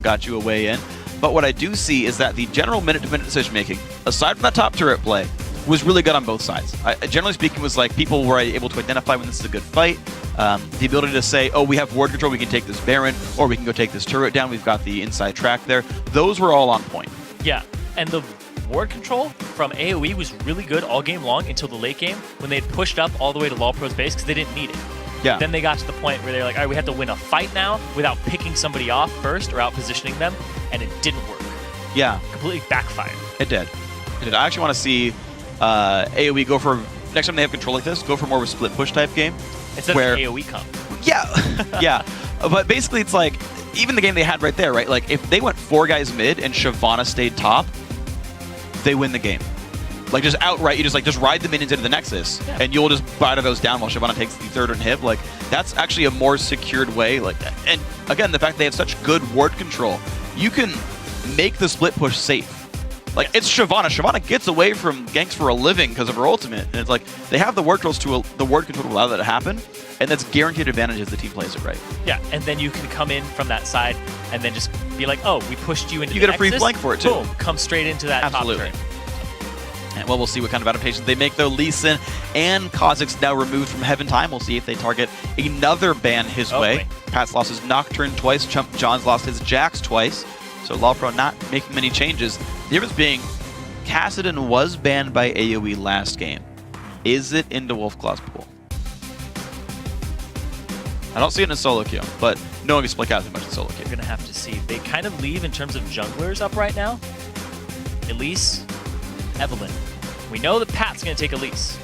got you a way in. But what I do see is that the general minute-to-minute decision-making, aside from that top turret play, was really good on both sides. Generally speaking, was like people were able to identify when this is a good fight. The ability to say, oh, we have ward control, we can take this Baron, or we can go take this turret down, we've got the inside track there. Those were all on point. Yeah, and the ward control from AoE was really good all game long until the late game when they had pushed up all the way to LoLPro's base because they didn't need it. Yeah. Then they got to the point where they're like, all right, we have to win a fight now without picking somebody off first or out positioning them, and it didn't work. Yeah. Completely backfired. It did. I actually want to see AoE go for, next time they have control like this, go for more of a split push type game. Instead where, of AoE come. Yeah. Yeah. But basically it's like, even the game they had right there, right? Like if they went 4 guys mid and Shyvana stayed top, they win the game. Like just outright, you just ride the minions into the Nexus, and you'll just bite those down while Shyvana takes the third inhib. Like that's actually a more secured way. Like, and again, the fact they have such good ward control, you can make the split push safe. Like it's Shyvana. Shyvana gets away from ganks for a living because of her ultimate, and it's like they have the ward control to allow that to happen, and that's guaranteed advantage if the team plays it right. Yeah, and then you can come in from that side and then just be like, oh, we pushed you into you the get a free Nexus. flank for it too. Boom, come straight into that top turret. And well, we'll see what kind of adaptations they make, though. Lee Sin and Kha'Zix now removed from Heaven Time. We'll see if they target another ban his way. Wait. Pat's lost his Nocturne twice. Chump John's lost his Jax twice. So LoLPro not making many changes. The difference being, Kassadin was banned by AoE last game. Is it into Wolfclaw's pool? I don't see it in a solo queue, but no one can split out too much in solo queue. You're going to have to see. They kind of leave in terms of junglers up right now. Elise, Evelyn. We know that Pat's going to take Elise.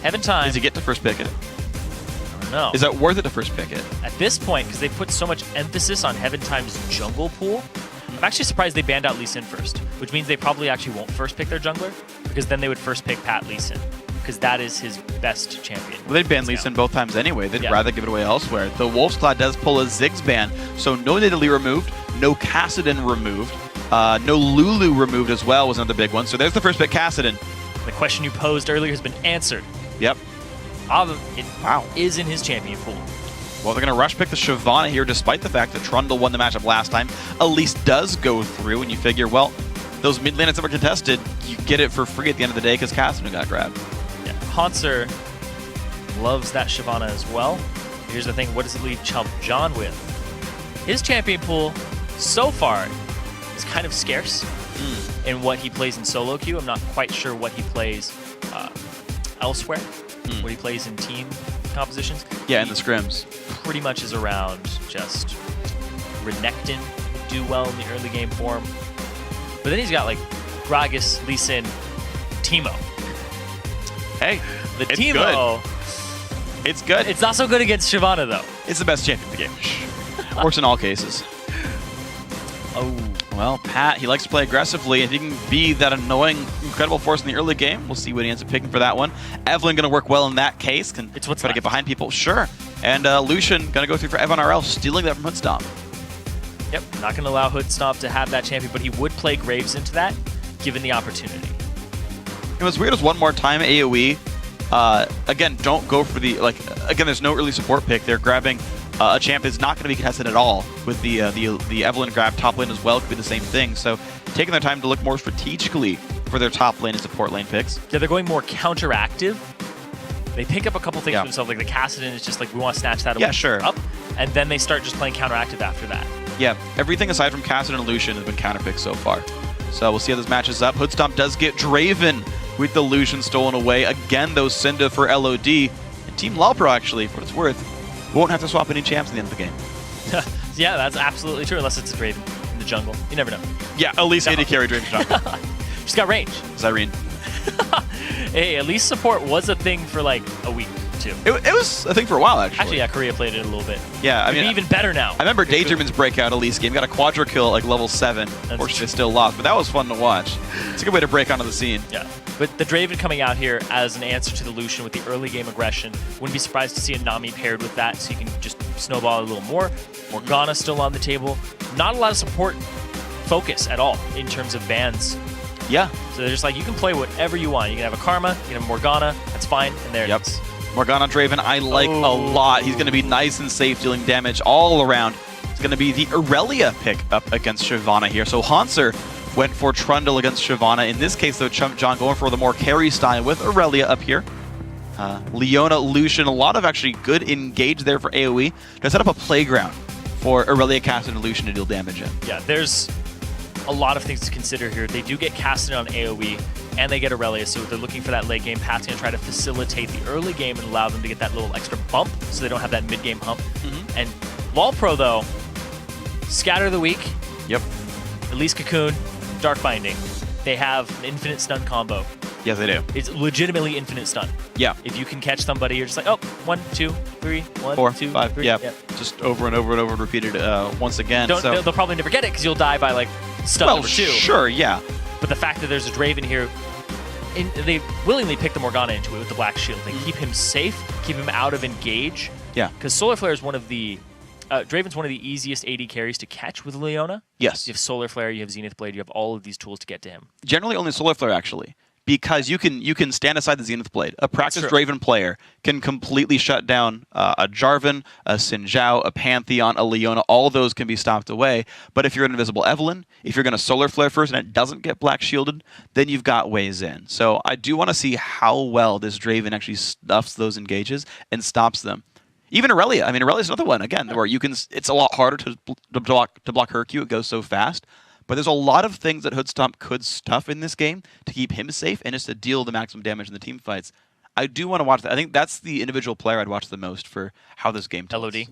Heaven Time. Does he get to first pick it? I don't know. Is that worth it to first pick it? At this point, because they put so much emphasis on Heaven Time's jungle pool, I'm actually surprised they banned out Lee Sin first, which means they probably actually won't first pick their jungler, because then they would first pick Pat Lee Sin, because that is his best champion. Well, they'd ban Lee Sin both times anyway. They'd rather give it away elsewhere. The Wolf's Claw does pull a Ziggs ban, so no Nidalee removed, no Kassadin removed, no Lulu removed as well was another big one. So there's the first pick, Kassadin. The question you posed earlier has been answered. Yep. It is in his champion pool. Well, they're going to rush pick the Shyvana here, despite the fact that Trundle won the matchup last time. Elise does go through, and you figure, well, those mid laners that were contested, you get it for free at the end of the day because Kassadin got grabbed. Yeah, Haunter loves that Shyvana as well. Here's the thing, what does it leave Chump John with? His champion pool, so far, is kind of scarce in what he plays in solo queue. I'm not quite sure what he plays elsewhere, what he plays in team compositions. Yeah, in the scrims. Pretty much is around just Renekton would do well in the early game form. But then he's got like Gragas, Lee Sin, Teemo. Hey, the it's Teemo. Good. It's good. It's not so good against Shyvana though. It's the best champion in the game. Works in all cases. Oh. Well, Pat, he likes to play aggressively. If he can be that annoying, incredible force in the early game, we'll see what he ends up picking for that one. Evelyn going to work well in that case. It's what's try to get behind people. Sure. And Lucian going to go through for Evan RL, stealing that from Hoodstomp. Yep, not going to allow Hoodstomp to have that champion, but he would play Graves into that, given the opportunity. It was weird as one more time AoE. Again, don't go for the, again, there's no early support pick. They're grabbing a champ that's not going to be contested at all with the Evelyn grab top lane as well. Could be the same thing. So taking their time to look more strategically for their top lane and support lane picks. Yeah, they're going more counteractive. They pick up a couple things for themselves, like the Kassadin is just like, we want to snatch that up. And then they start just playing counteractive after that. Yeah, everything aside from Kassadin and Lucian has been counterpicked so far. So we'll see how this matches up. Hoodstomp does get Draven with the Lucian stolen away. Again, though, Cinda for LOD. And Team LoLPro, actually, for what it's worth, won't have to swap any champs at the end of the game. Yeah, that's absolutely true, unless it's a Draven in the jungle. You never know. Yeah, Elise AD carry Draven jungle. She's got range. Zyrene. Hey, Elise support was a thing for like a week, too. It was a thing for a while, actually. Actually, yeah, Korea played it a little bit. Yeah, I mean, even better now. I remember Daydreamin's breakout Elise game. Got a quadra kill at like level 7. Unfortunately, they still lost, but that was fun to watch. It's a good way to break onto the scene. Yeah, but the Draven coming out here as an answer to the Lucian with the early game aggression. Wouldn't be surprised to see a Nami paired with that, so you can just snowball a little more. Morgana still on the table. Not a lot of support focus at all in terms of bans. Yeah. So they're just like, you can play whatever you want. You can have a Karma, you can have Morgana, that's fine, and there it is. Morgana Draven, I like a lot. He's going to be nice and safe, dealing damage all around. He's going going to be the Aurelia pick up against Shyvana here. So Hanser went for Trundle against Shyvana. In this case, though, Chump John going for the more carry style with Aurelia up here. Leona, Lucian, a lot of actually good engage there for AoE to set up a playground for Aurelia, Caston, and Lucian to deal damage in. Yeah, there's a lot of things to consider here. They do get Caston on AoE, and they get Aurelia, so they're looking for that late game. Pat's going to try to facilitate the early game and allow them to get that little extra bump so they don't have that mid-game hump. And LoLPro, though, Scatter the Weak, Release Cocoon, Dark Binding. They have an infinite stun combo. Yes, they do. It's legitimately infinite stun. Yeah. If you can catch somebody, you're just like, oh, 1, 2, 3, 1, 4, 2, 5. 3. Yeah. Just over and over and over repeated once again. They'll probably never get it because you'll die by like stun number 2. Sure, yeah. But the fact that there's a Draven here, they willingly pick the Morgana into it with the Black Shield. They keep him safe, keep him out of engage. Yeah. Because Solar Flare is one of the... Draven's one of the easiest AD carries to catch with Leona. Yes. You have Solar Flare, you have Zenith Blade, you have all of these tools to get to him. Generally only Solar Flare, actually. Because you can stand aside the Zenith Blade. A practiced Draven player can completely shut down a Jarvan, a Xin Zhao, a Pantheon, a Leona. All of those can be stopped away. But if you're an Invisible Evelynn, if you're going to Solar Flare first and it doesn't get Black Shielded, then you've got ways in. So I do want to see how well this Draven actually stuffs those engages and stops them. Even Aurelia. I mean, Aurelia's another one, again, where you can. It's a lot harder to block her Q. It goes so fast. But there's a lot of things that Hoodstomp could stuff in this game to keep him safe and just to deal the maximum damage in the team fights. I do want to watch that. I think that's the individual player I'd watch the most for how this game tilts. LOD?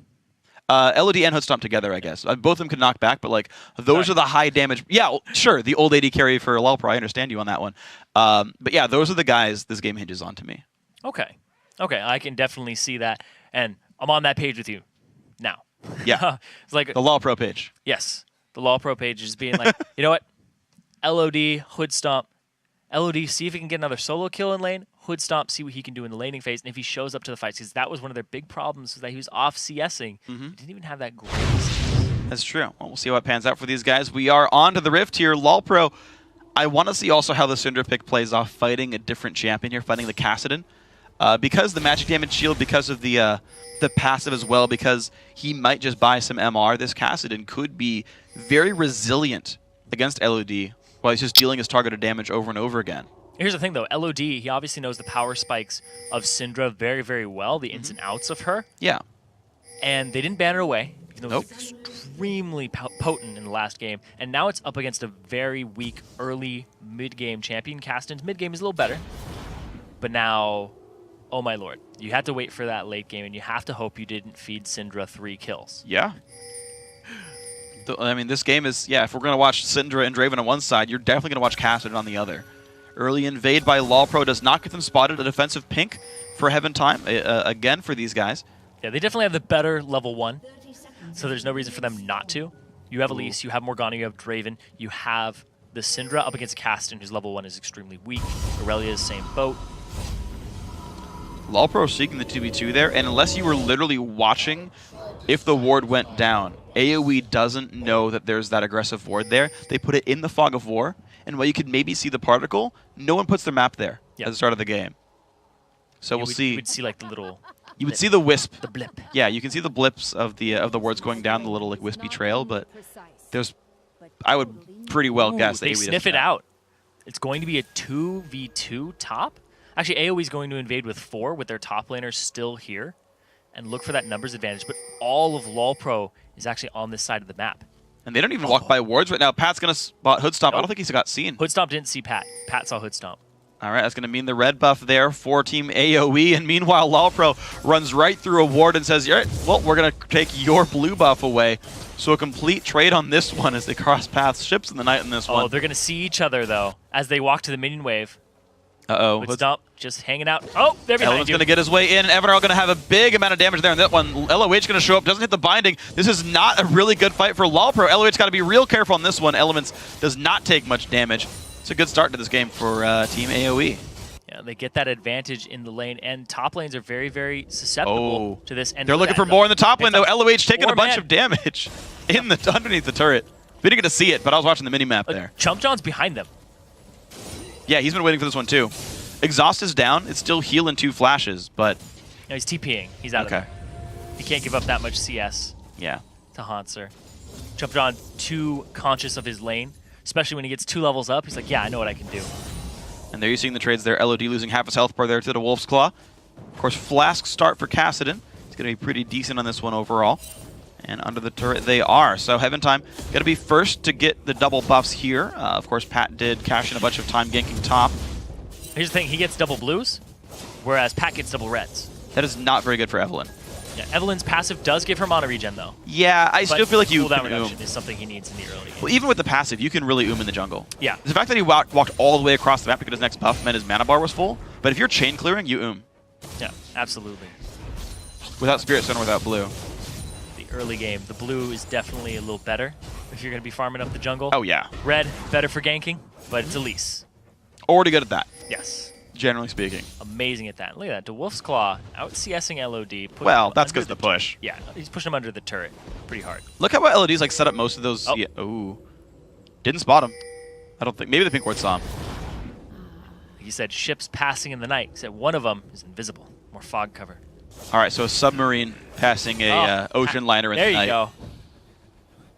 LOD and Hoodstomp together, I guess. Both of them can knock back, but like those are the high damage. Yeah, sure, the old AD carry for LoLPro. I understand you on that one. But yeah, those are the guys this game hinges on to me. Okay, I can definitely see that, and I'm on that page with you now. Yeah, it's like the LoLPro page. Yes. The LoLPro page is being like, you know what? LOD, Hoodstomp. LOD, see if he can get another solo kill in lane. Hoodstomp, see what he can do in the laning phase. And if he shows up to the fights, because that was one of their big problems, was that he was off CSing. He didn't even have that great CS. That's true. Well, we'll see how it pans out for these guys. We are on to the Rift here. LoLPro, I want to see also how the Syndra pick plays off fighting a different champion here, fighting the Kassadin. Because the magic damage shield, because of the passive as well, because he might just buy some MR, this Kassadin could be very resilient against LOD while he's just dealing his targeted damage over and over again. Here's the thing, though. LOD, he obviously knows the power spikes of Syndra very, very well, the ins and outs of her. Yeah. And they didn't ban her away, even though it was extremely potent in the last game. And now it's up against a very weak early mid-game champion. Kassadin's mid-game is a little better. But now... oh my lord. You had to wait for that late game, and you have to hope you didn't feed Syndra 3 kills. Yeah. I mean, this game is, yeah, if we're going to watch Syndra and Draven on one side, you're definitely going to watch Kassadin on the other. Early invade by LoLPro does not get them spotted. A defensive pink for Heaven Time, again, for these guys. Yeah, they definitely have the better level 1, so there's no reason for them not to. You have Elise, you have Morgana, you have Draven, you have the Syndra up against Kassadin, whose level 1 is extremely weak. Aurelia is same boat. LoLPro seeking the 2v2 there, and unless you were literally watching if the ward went down, AoE doesn't know that there's that aggressive ward there. They put it in the fog of war, and while you could maybe see the particle, no one puts their map there at the start of the game. So we'll see. You would see like the little... you would see the wisp. The blip. Yeah, you can see the blips of the wards going down the little like wispy trail, but there's... I would pretty well guess that they AoE sniff it out. It's going to be a 2v2 top. Actually, AoE is going to invade with 4 with their top laners still here and look for that numbers advantage. But all of LoLPro is actually on this side of the map. And they don't even walk by wards right now. Pat's going to spot Hoodstomp. Nope. I don't think he's got seen. Hoodstomp didn't see Pat. Pat saw Hoodstomp. All right, that's going to mean the red buff there for Team AoE. And meanwhile, LoLPro runs right through a ward and says, all right, well, we're going to take your blue buff away. So a complete trade on this one as they cross paths. Ships in the night in this one. Oh, they're going to see each other, though, as they walk to the minion wave. Uh-oh. Hoodstomp just hanging out. Oh, they're behind Evelyn's going to get his way in, and Evanarl going to have a big amount of damage there. And that one, LOH going to show up, doesn't hit the binding. This is not a really good fight for LoLPro. LOH got to be real careful on this one. Elements does not take much damage. It's a good start to this game for Team AoE. Yeah, they get that advantage in the lane, and top lanes are very, very susceptible to this. And they're looking for more in the top lane, though. LOH taking a bunch of damage in the underneath the turret. We didn't get to see it, but I was watching the mini-map there. Chump John's behind them. Yeah, he's been waiting for this one, too. Exhaust is down. It's still healing 2 flashes, but... No, he's TPing. He's out of there. He can't give up that much CS. Yeah. to Hanser. Chump John too conscious of his lane, especially when he gets 2 levels up. He's like, yeah, I know what I can do. And there you're seeing the trades there. LOD losing half his health bar there to the Wolf's Claw. Of course, Flask start for Kassadin. It's going to be pretty decent on this one overall. And under the turret they are. So Heaven Time going to be first to get the double buffs here. Of course, Pat did cash in a bunch of time ganking top. Here's the thing, he gets double blues, whereas Pat gets double reds. That is not very good for Evelynn. Yeah, Evelyn's passive does give her mana regen, though. Yeah, I still feel like you cooldown can reduction is something he needs in the early game. Well, even with the passive, you can really in the jungle. Yeah. The fact that he walked all the way across the map because his next buff meant his mana bar was full, but if you're chain clearing, you Yeah, absolutely. Without Spirit Stone or without blue. The early game, the blue is definitely a little better if you're going to be farming up the jungle. Oh, yeah. Red, better for ganking, but it's Elise. Already good at that. Yes. Generally speaking. Amazing at that. Look at that. The Wolf's Claw out CSing LOD. Well, that's because of the push. Yeah, he's pushing him under the turret pretty hard. Look how LOD's like set up most of those. Oh. Yeah, ooh. Didn't spot him. I don't think. Maybe the pink ward saw him. He said ships passing in the night. He said one of them is invisible. More fog cover. All right, so a submarine passing a ocean liner in the night. There you go.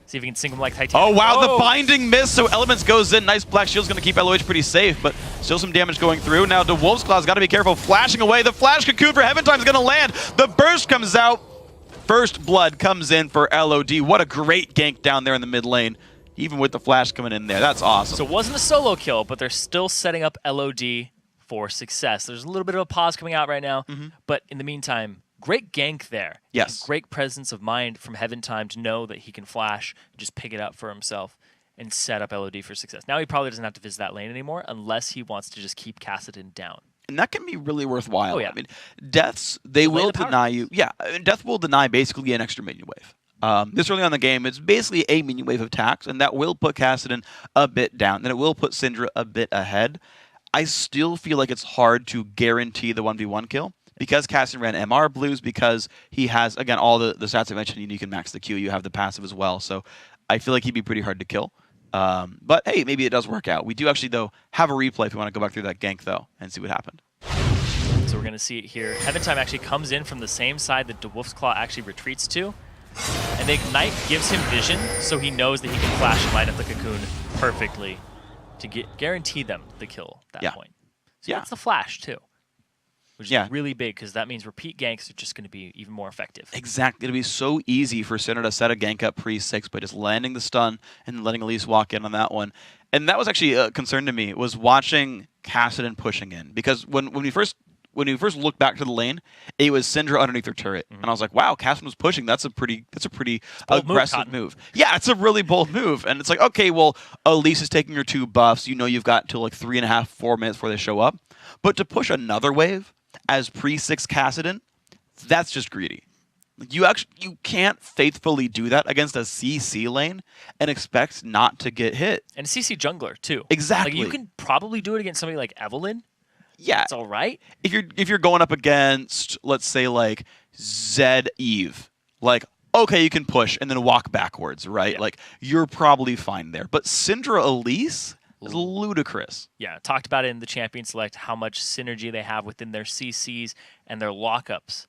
See if he can sink him like Titanic. Oh, wow, the binding miss, so Elements goes in. Nice Black Shield's going to keep LOH pretty safe, but still some damage going through. Now, the Wolf's Claw's got to be careful. Flashing away. The Flash Cocoon for Heaven Time's going to land. The burst comes out. First Blood comes in for LOD. What a great gank down there in the mid lane, even with the Flash coming in there. That's awesome. So it wasn't a solo kill, but they're still setting up LOD for success. There's a little bit of a pause coming out right now, but in the meantime, great gank there. Yes. Great presence of mind from Heaven Time to know that he can flash and just pick it up for himself and set up LOD for success. Now he probably doesn't have to visit that lane anymore unless he wants to just keep Kassadin down. And that can be really worthwhile. Oh, yeah. I mean, deaths, they will deny you. Yeah, death will deny basically an extra minion wave. This early on in the game, it's basically a minion wave of attacks, and that will put Kassadin a bit down. Then it will put Syndra a bit ahead. I still feel like it's hard to guarantee the 1v1 kill. Because Kassadin ran MR blues, because he has, again, all the stats I mentioned, you can max the Q, you have the passive as well. So I feel like he'd be pretty hard to kill. But hey, maybe it does work out. We do actually, though, have a replay if you want to go back through that gank, though, and see what happened. So we're going to see it here. Heaven Time actually comes in from the same side that the Wolf's Claw actually retreats to. And the Ignite gives him vision, so he knows that he can flash and light up the Cocoon perfectly to guarantee them the kill at that point. So that's the flash, too. Which is really big, because that means repeat ganks are just going to be even more effective. Exactly. It'll be so easy for Syndra to set a gank up pre-6 by just landing the stun and letting Elise walk in on that one. And that was actually a concern to me, was watching Kassadin pushing in. Because when we first looked back to the lane, it was Syndra underneath her turret. And I was like, wow, Kassadin was pushing. That's a pretty aggressive move. Yeah, it's a really bold move. And it's like, okay, well, Elise is taking her 2 buffs. You know you've got until like 3.5, 4 minutes before they show up. But to push another wave as pre-6 Kassadin, that's just greedy. You can't faithfully do that against a CC lane and expect not to get hit. And a CC jungler too. Exactly. Like you can probably do it against somebody like Evelynn. Yeah, it's all right. If you're going up against, let's say, like Zed Eve, like okay, you can push and then walk backwards, right? Yeah. Like you're probably fine there. But Syndra Elise is ludicrous. Yeah, talked about it in the Champion Select, how much synergy they have within their CCs and their lockups.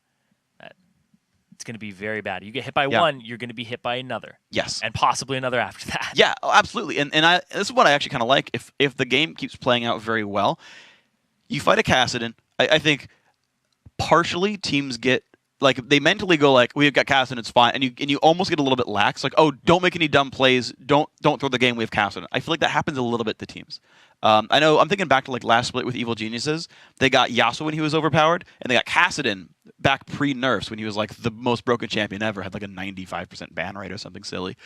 It's going to be very bad. You get hit by one, you're going to be hit by another. Yes. And possibly another after that. Yeah, absolutely. And this is what I actually kind of like. If the game keeps playing out very well, you fight a Kassadin. I think partially teams get, like, they mentally go like, we've got Kassadin, it's fine. And you almost get a little bit lax. Like, oh, don't make any dumb plays. Don't throw the game, we have Kassadin. I feel like that happens a little bit to teams. I know, I'm thinking back to like last split with Evil Geniuses. They got Yasuo when he was overpowered, and they got Kassadin back pre-nerfs when he was like the most broken champion ever, had like a 95% ban rate or something silly.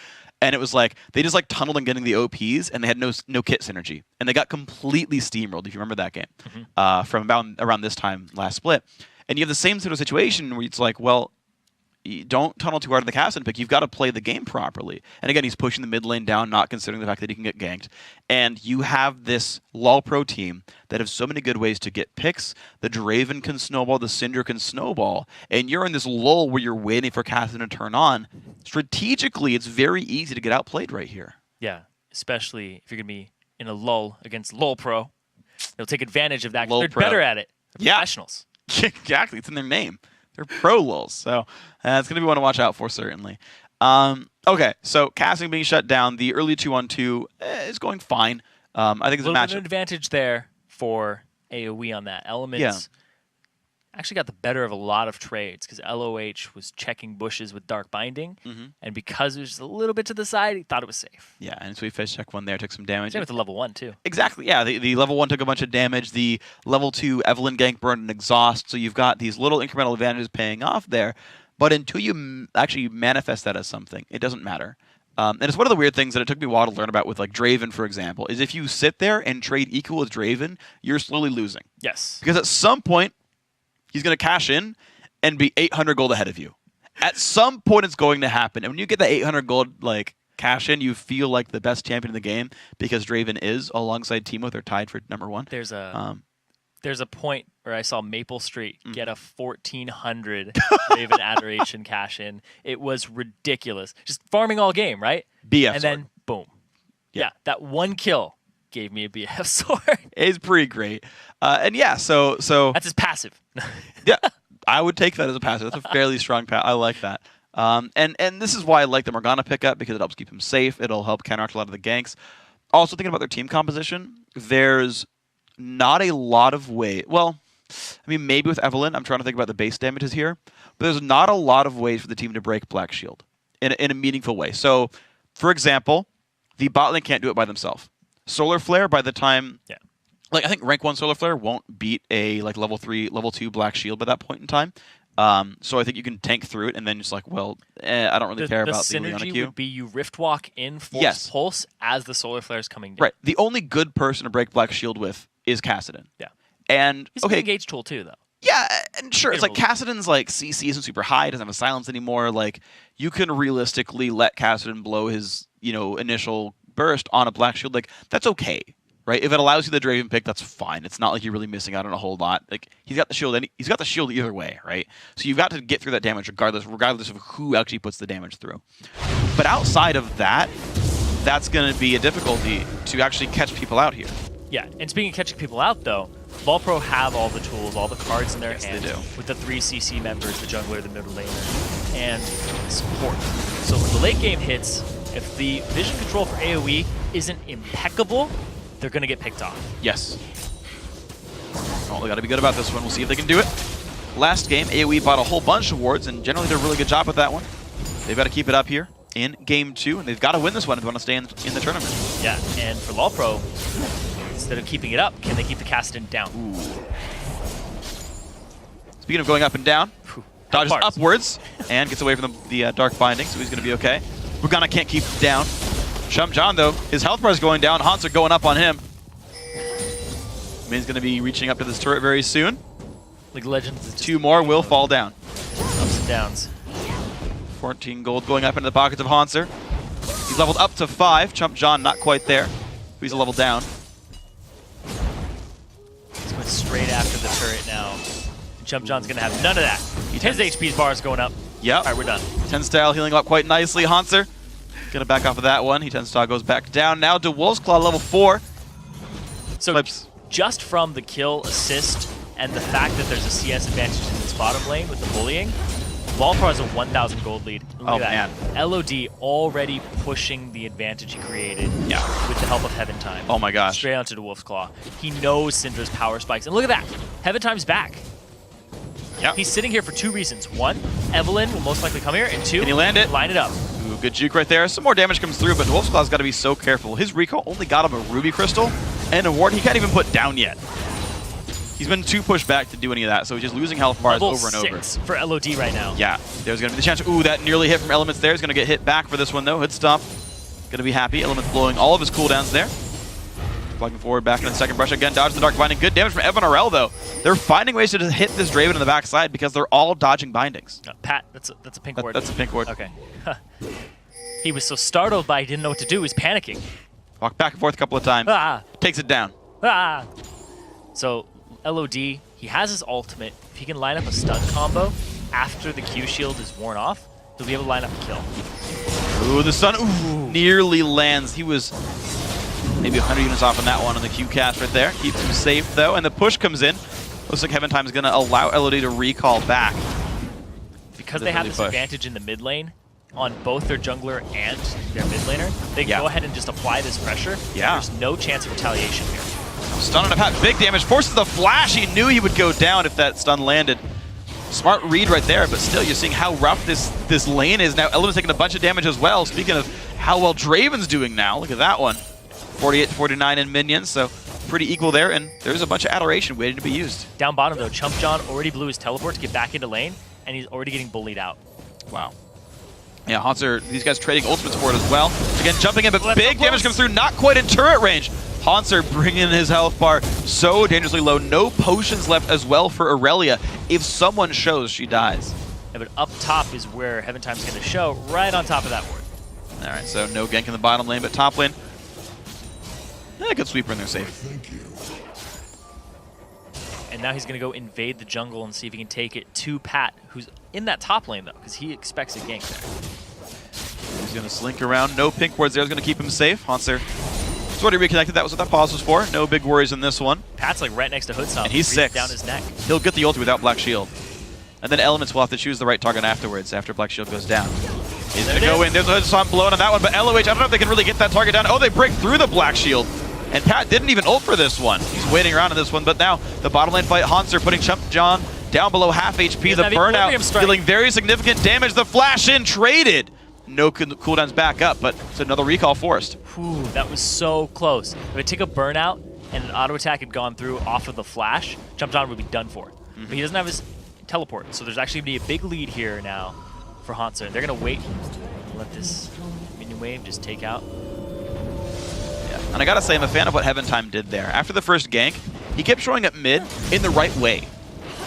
And it was like, they just like tunneled in getting the OPs, and they had no kit synergy. And they got completely steamrolled, if you remember that game, from about around this time last split. And you have the same sort of situation where it's like, well, you don't tunnel too hard in the Kassadin pick. You've got to play the game properly. And again, he's pushing the mid lane down, not considering the fact that he can get ganked. And you have this LoLPro team that have so many good ways to get picks. The Draven can snowball, the Syndra can snowball. And you're in this lull where you're waiting for Kassadin to turn on. Strategically, it's very easy to get outplayed right here. Yeah, especially if you're going to be in a lull against LoLPro. They'll take advantage of that. They're better at it. They're professionals. Exactly. It's in their name. They're pro lulls. So it's going to be one to watch out for, certainly. Okay, so casting being shut down, the early 2-on-2 is going fine. I think it's a little bit of matchup. an advantage there for AoE on that. Elements actually got the better of a lot of trades because LOH was checking bushes with Dark Binding, and because it was just a little bit to the side, he thought it was safe. Yeah, and so he face check one there, took some damage. Same with the level 1 too. Exactly, yeah. The level 1 took a bunch of damage. The level 2 Evelyn gank burned an exhaust, so you've got these little incremental advantages paying off there. But until you actually manifest that as something, it doesn't matter. And it's one of the weird things that it took me a while to learn about with like Draven, for example, is if you sit there and trade equal with Draven, you're slowly losing. Yes. Because at some point, he's going to cash in and be 800 gold ahead of you. At some point, it's going to happen. And when you get the 800 gold like cash in, you feel like the best champion in the game because Draven is alongside Teemo. They're tied for #1. There's a point where I saw Maple Street get a 1,400 Raven Adoration cash in. It was ridiculous. Just farming all game, right? BF and sword. then boom. Yeah, that one kill gave me a BF sword. It's pretty great. And yeah, so that's his passive. yeah, I would take that as a passive. That's a fairly strong pass. I like that. And this is why I like the Morgana pickup because it helps keep him safe. It'll help counteract a lot of the ganks. Also thinking about their team composition, there's not a lot of way. Well, I mean, maybe with Evelyn, I'm trying to think about the base damages here, but there's not a lot of ways for the team to break Black Shield in a meaningful way. So, for example, the bot lane can't do it by themselves. Solar Flare, by the time, like I think rank 1 Solar Flare won't beat a like level 3, level 2 Black Shield by that point in time. So I think you can tank through it and then just like, well, I don't really care about the Leona synergy Q. would be you Rift Walk in Force Pulse as the Solar Flare is coming down. Right. The only good person to break Black Shield with is Kassadin. Yeah. And He's an engage tool too, though. Yeah, and sure, it's like Kassadin's like CC isn't super high, doesn't have a silence anymore. Like you can realistically let Kassadin blow his, initial burst on a Black Shield. Like that's okay, right? If it allows you the Draven pick, that's fine. It's not like you're really missing out on a whole lot. Like he's got the shield, and he's got the shield either way, right? So you've got to get through that damage regardless of who actually puts the damage through. But outside of that, that's going to be a difficulty to actually catch people out here. Yeah, and speaking of catching people out, though, LoLPro have all the tools, all the cards in their Yes, hand they do. with the 3 CC members, the jungler, the middle laner, and support. So when the late game hits, if the vision control for AoE isn't impeccable, they're going to get picked off. Yes. Oh, they got to be good about this one. We'll see if they can do it. Last game, AoE bought a whole bunch of wards, and generally did a really good job with that one. They've got to keep it up here in Game 2, and they've got to win this one if they want to stay in the tournament. Yeah, and for LoLPro, instead of keeping it up, can they keep the Kassadin down? Ooh. Speaking of going up and down, dodges upwards and gets away from the Dark Binding, so he's going to be okay. Morgana can't keep him down. John, though, his health bar is going down. Haunts are going up on him. Min's going to be reaching up to this turret very soon. League of Legends is just 2 more will fall down. ups and downs. 14 gold going up into the pockets of Haunter. He's leveled up to 5. Chump John not quite there. He's a level down. He's going straight after the turret now. Chump John's going to have none of that. His HP bar is going up. Yep. All right, we're done. 10 style healing up quite nicely. Haunter gonna back off of that one. He 10 style goes back down. Now to Wolf's Claw level 4. So just from the kill assist and the fact that there's a CS advantage in this bottom lane with the bullying, LoLPro has a 1,000 gold lead. Look at that. Man. LOD already pushing the advantage he created with the help of Heaven Time. Oh my gosh. Straight onto the Wolf's Claw. He knows Syndra's power spikes. And look at that. Heaven Time's back. Yeah. He's sitting here for 2 reasons. 1, Evelyn will most likely come here. And 2, can he land it? Line it up. Ooh, good juke right there. Some more damage comes through, but Wolf's Claw's got to be so careful. His recall only got him a Ruby Crystal and a ward he can't even put down yet. He's been too pushed back to do any of that, so he's just losing health bars Level over and over. 6 for LOD right now. Yeah, there's going to be the chance. Ooh, that nearly hit from Elements there. He's going to get hit back for this one, though. Hood stomp. Going to be happy. Elements blowing all of his cooldowns there. Plugging forward, back in the second brush again. Dodges the Dark Binding. Good damage from Evan RL, though. They're finding ways to just hit this Draven in the backside because they're all dodging bindings. Pat, that's a pink ward. That's a pink ward. Okay. He was so startled by he didn't know what to do. He's panicking. Walk back and forth a couple of times. Takes it down. So LOD, he has his ultimate. If he can line up a stun combo after the Q shield is worn off, he'll be able to line up a kill. Ooh, the stun nearly lands. He was maybe 100 units off on that one on the Q cast right there. Keeps him safe, though, and the push comes in. Looks like Heaven Time is going to allow LOD to recall back. Because they have this advantage in the mid lane, on both their jungler and their mid laner, they can go ahead and just apply this pressure. Yeah. There's no chance of retaliation here. Stun on a Pat, big damage, forces the flash. He knew he would go down if that stun landed. Smart read right there, but still, you're seeing how rough this lane is. Now, Element's taking a bunch of damage as well. Speaking of how well Draven's doing now, look at that one. 48-49 in minions, so pretty equal there, and there's a bunch of adoration waiting to be used. Down bottom, though, Chump John already blew his teleport to get back into lane, and he's already getting bullied out. Wow. Yeah, Hanser, these guys trading ultimates for it as well. Again, jumping in, but big damage comes through, not quite in turret range. Hanser bringing his health bar so dangerously low. No potions left as well for Aurelia. If someone shows, she dies. Yeah, but up top is where Heaven Time's going to show, right on top of that ward. All right, so no gank in the bottom lane, but top lane. Yeah, good sweeper in there, safe. Thank you. And now he's going to go invade the jungle and see if he can take it to Pat, who's in that top lane, though, because he expects a gank there. He's going to slink around. No pink wards there is going to keep him safe. Hanser has already reconnected. That was what that pause was for. No big worries in this one. Pat's like right next to Hoodsum. And he's 6. Down his neck. He'll get the ulti without Black Shield. And then Elements will have to choose the right target afterwards after Black Shield goes down. He's going to go in. There's a Hoodsum blown on that one, but LOH, I don't know if they can really get that target down. Oh, they break through the Black Shield. And Pat didn't even ult for this one. He's waiting around in this one, but now the bottom lane fight, Hanser putting Chump John down below half HP. The burnout dealing very significant damage. The flash in traded. No cooldowns back up, but it's another recall forced. Whew, that was so close. If it took a burnout and an auto attack had gone through off of the flash, Chump John would be done for. But he doesn't have his teleport, so there's actually going to be a big lead here now for Hanser. They're going to wait and let this minion wave just take out. And I gotta say, I'm a fan of what Heaven Time did there. After the first gank, he kept showing up mid in the right way.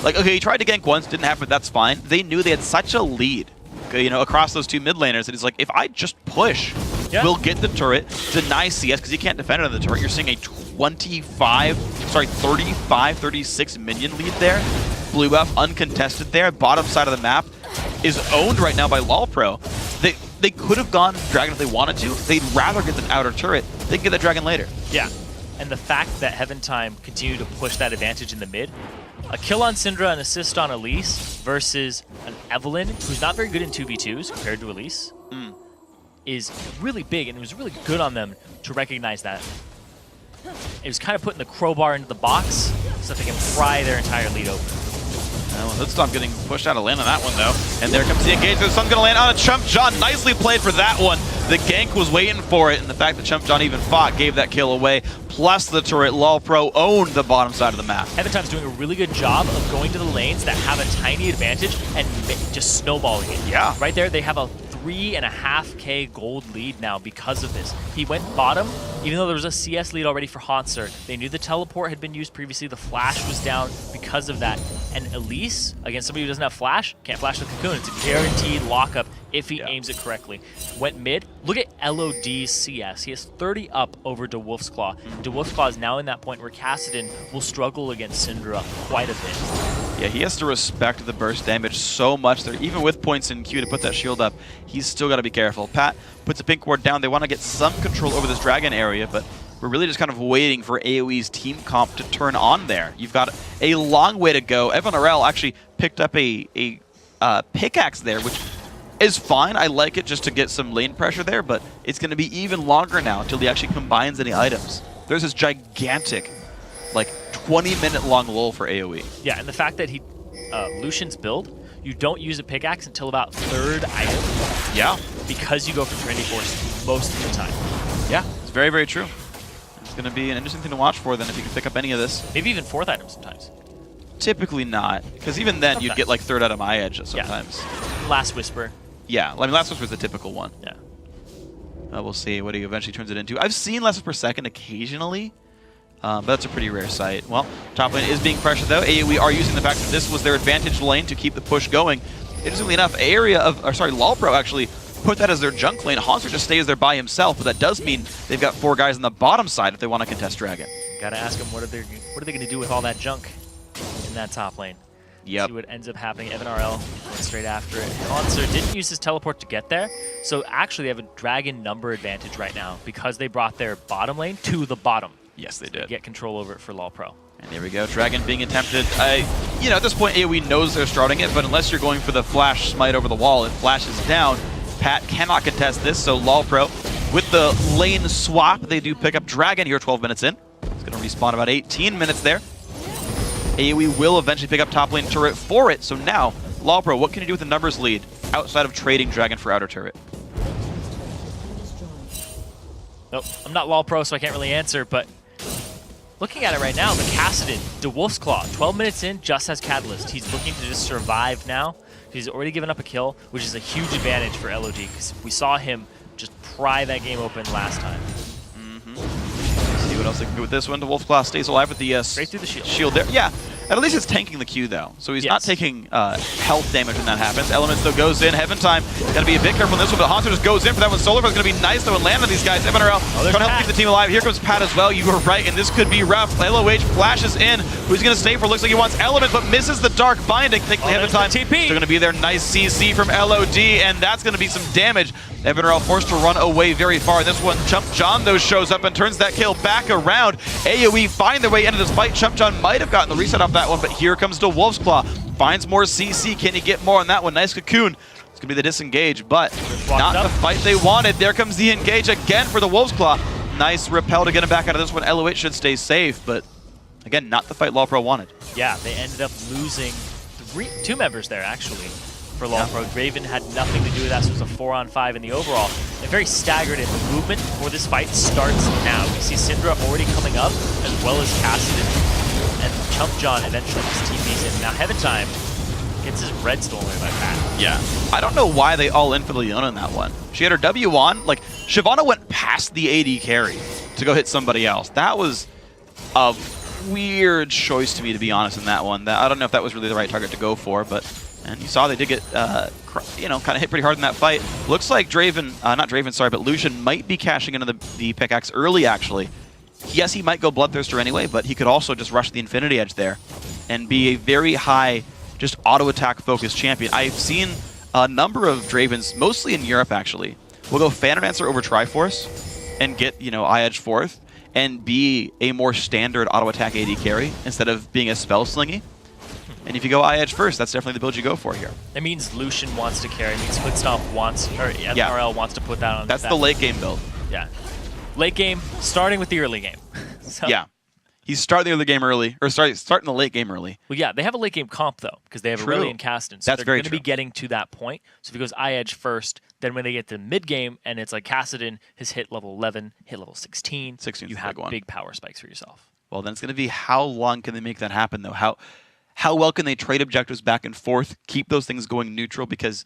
Like, okay, he tried to gank once, didn't happen, that's fine. They knew they had such a lead, okay, you know, across those two mid laners that he's like, if I just push, we'll get the turret, deny CS, because he can't defend it on the turret. You're seeing a 35, 36 minion lead there. Blue buff uncontested there. Bottom side of the map is owned right now by LoLPro. They could have gone Dragon if they wanted to. They'd rather get the outer turret. They can get the Dragon later. Yeah, and the fact that Heaven Time continued to push that advantage in the mid, a kill on Syndra, an assist on Elise versus an Evelynn, who's not very good in 2v2s compared to Elise, is really big, and it was really good on them to recognize that. It was kind of putting the crowbar into the box so that they can pry their entire lead open. Hoodstomp getting pushed out of lane on that one, though. And there comes the engagement. The sun's going to land on a Chump John. Nicely played for that one. The gank was waiting for it, and the fact that Chump John even fought gave that kill away. Plus the turret, LoLPro owned the bottom side of the map. Heaven Time's doing a really good job of going to the lanes that have a tiny advantage and just snowballing it. Yeah. Right there, they have a 3.5k gold lead now because of this. He went bottom, even though there was a CS lead already for Hanser. They knew the teleport had been used previously. The flash was down because of that. And Elise, against somebody who doesn't have flash, can't flash the cocoon. It's a guaranteed lockup if he aims it correctly. Went mid. Look at LOD's CS. He has 30 up over DeWolf's Claw. DeWolf's Claw is now in that point where Kassadin will struggle against Syndra quite a bit. Yeah, he has to respect the burst damage so much there. Even with points in Q to put that shield up, he's still got to be careful. Pat puts a pink ward down. They want to get some control over this dragon area, but we're really just kind of waiting for AoE's team comp to turn on there. You've got a long way to go. Evan RL actually picked up a pickaxe there, which is fine. I like it just to get some lane pressure there, but it's going to be even longer now until he actually combines any items. There's this gigantic, like, 20-minute long lull for AoE. Yeah, and the fact that he Lucian's build, you don't use a pickaxe until about third item. Yeah. Because you go for Trinity Force most of the time. Yeah, it's very, very true. It's going to be an interesting thing to watch for then if you can pick up any of this. Maybe even fourth item sometimes. Typically not, because even then Sometimes. you'd get like third item eye edge sometimes. Yeah. Last Whisper. Yeah, I mean Last Whisper is the typical one. Yeah. We'll see what he eventually turns it into. I've seen Last per second occasionally, but that's a pretty rare sight. Well, top lane is being pressured though. AoE are using the fact that this was their advantage lane to keep the push going. Interestingly enough, LoLPro actually put that as their junk lane. Hanser just stays there by himself, but that does mean they've got 4 guys on the bottom side if they want to contest Dragon. Gotta ask them what are they going to do with all that junk in that top lane. Yep. See what ends up happening. Evan RL went straight after it. Hanser didn't use his teleport to get there, so actually they have a dragon number advantage right now because they brought their bottom lane to the bottom. Yes, they did. Get control over it for LoLPro. And there we go, Dragon being attempted. At this point, AoE knows they're starting it, but unless you're going for the flash smite over the wall, it flashes down. Pat cannot contest this, so LoLPro, with the lane swap, they do pick up Dragon here 12 minutes in. It's going to respawn about 18 minutes there. AoE will eventually pick up top lane turret for it, so now, LoLPro, what can you do with the numbers lead outside of trading Dragon for outer turret? Nope, I'm not LoLPro, so I can't really answer, but looking at it right now, the Kassadin, the Wolf's Claw, 12 minutes in, just has Catalyst. He's looking to just survive now. He's already given up a kill, which is a huge advantage for LOD, because we saw him just pry that game open last time. See what else they can do with this one. The Wolf's Claw stays alive with the straight through the shield there. Yeah, and at least it's tanking the Q though, so he's not taking health damage when that happens. Elements though goes in. Heaven Time gotta be a bit careful on this one, but Haunter just goes in for that one. Solar is gonna be nice though and land on these guys. FNRL trying to help keep the team alive. Here comes Pat as well. You were right, and this could be rough. LOH flashes in. Who's gonna stay for? Looks like he wants Element, but misses the Dark Binding. Thankfully, Heaven Time still gonna be there. Nice CC from LOD, and that's gonna be some damage. FNRL forced to run away very far. This one, Chump John though shows up and turns that kill back around. AoE find their way into this fight. Chump John might have gotten the reset off that one, but here comes the Wolf's Claw. Finds more CC. Can he get more on that one? Nice cocoon. It's going to be the disengage, but not the fight they wanted. There comes the engage again for the Wolf's Claw. Nice repel to get him back out of this one. LOH should stay safe, but again, not the fight LoLPro wanted. Yeah, they ended up losing two members there, actually, for LoLPro. Raven had nothing to do with that, so it was a 4-on-5 in the overall. They're very staggered in the movement for this fight starts now. We see Syndra already coming up, as well as Kassadin. And Chump John eventually just TPs in. Now Heaven Time gets his red stolen by Pat. Yeah. I don't know why they all in for the Leona in that one. She had her W on. Like, Shyvana went past the AD carry to go hit somebody else. That was a weird choice to me, to be honest, in that one. I don't know if that was really the right target to go for, but... And you saw they did get, you know, kind of hit pretty hard in that fight. Looks like Draven, not Draven, sorry, but Lucian might be cashing into the pickaxe early, actually. Yes, he might go Bloodthirster anyway, but he could also just rush the Infinity Edge there and be a very high, just auto-attack focused champion. I've seen a number of Dravens, mostly in Europe, actually, will go Phantom over Triforce and get, you know, iEdge 4th and be a more standard auto-attack AD carry instead of being a spell slingy. And if you go iEdge first, that's definitely the build you go for here. It means Lucian wants to carry. It means Footstomp wants, or NRL wants to put that on. That's the late game build. Yeah. Late game, starting with the early game. So. Yeah. He's starting the early game early, or starting the late game early. Well, yeah, they have a late game comp, though, because they have Aurelion Kassadin. So that's they're going to be getting to that point. So if he goes iEdge first, then when they get to mid game, and it's like Kassadin, his hit level 11, hit level 16, you have big power spikes for yourself. Well, then it's going to be how long can they make that happen, though? How well can they trade objectives back and forth, keep those things going neutral? Because